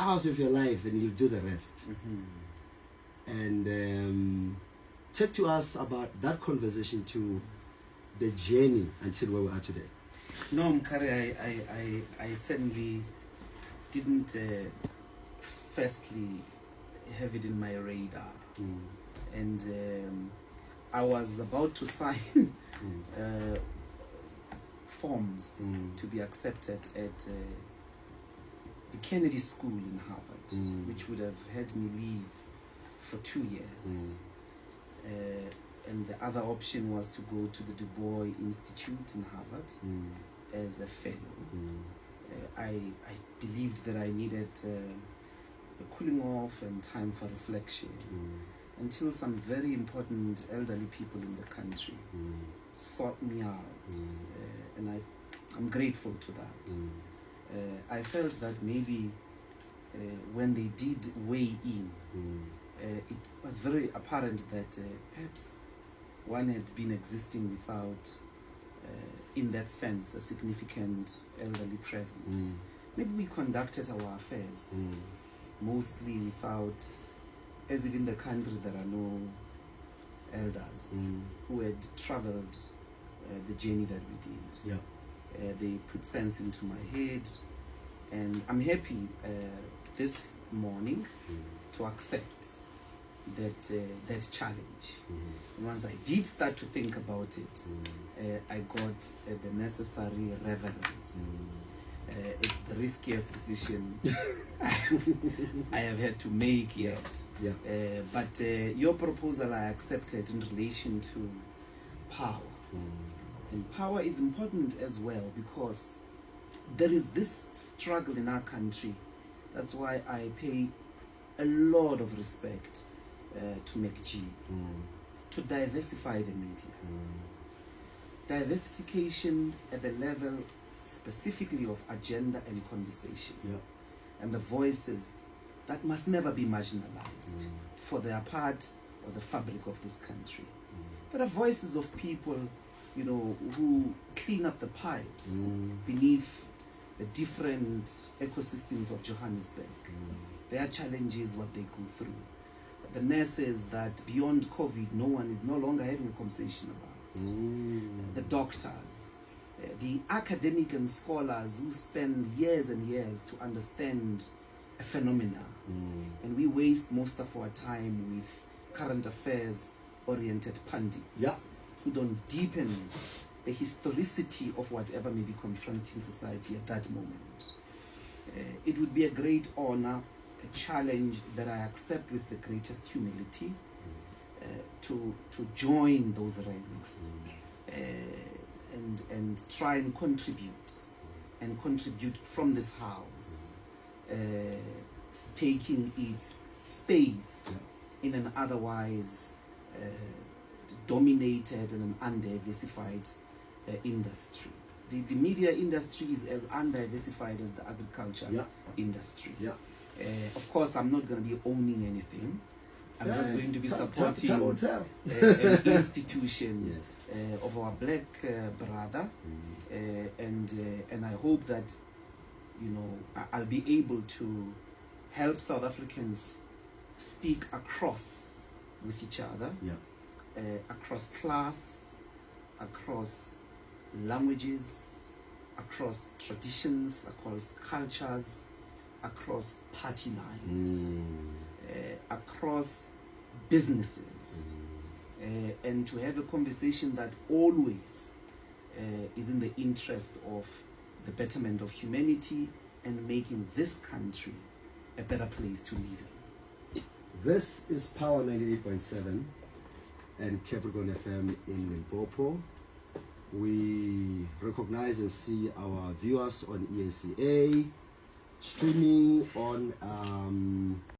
house of your life and you do the rest. And talk to us about that conversation to the journey until where we are today. No, Mkari, I certainly didn't firstly have it in my radar. And I was about to sign forms to be accepted at the Kennedy School in Harvard, which would have had me leave for 2 years. And the other option was to go to the Du Bois Institute in Harvard as a fellow. I believed that I needed a cooling off and time for reflection until some very important elderly people in the country sought me out, and I'm grateful to that. I felt that maybe when they did weigh in, it was very apparent that perhaps one had been existing without, in that sense, a significant elderly presence. Maybe we conducted our affairs mostly without, as if in the country there are no elders who had traveled the journey that we did. They put sense into my head, and I'm happy this morning to accept that challenge. And once I did start to think about it, I got the necessary reverence. It's the riskiest decision I have had to make yet. But your proposal I accepted in relation to power. And power is important as well, because there is this struggle in our country. That's why I pay a lot of respect to McG, to diversify the media. Diversification at the level specifically of agenda and conversation, and the voices that must never be marginalized for their part or the fabric of this country. But the voices of people, you know, who clean up the pipes beneath the different ecosystems of Johannesburg. Their challenges, what they go through. The nurses that beyond COVID, no one is no longer having a conversation about. The doctors, the academic and scholars who spend years and years to understand a phenomena. And we waste most of our time with current affairs oriented pundits who don't deepen the historicity of whatever may be confronting society at that moment. It would be a great honor, a challenge that I accept with the greatest humility, to join those ranks and try and contribute from this house, taking its space in an otherwise dominated and undiversified industry. The media industry is as undiversified as the agriculture industry. Of course, I'm not going to be owning anything. I'm just going to be supporting an institution of our black brother, and I hope that, you know, I'll be able to help South Africans speak across with each other, across class, across languages, across traditions, across cultures, across party lines, across businesses, and to have a conversation that always is in the interest of the betterment of humanity and making this country a better place to live in. This is Power 98.7 and Capricorn FM in Limpopo. We recognize and see our viewers on EACA, streaming on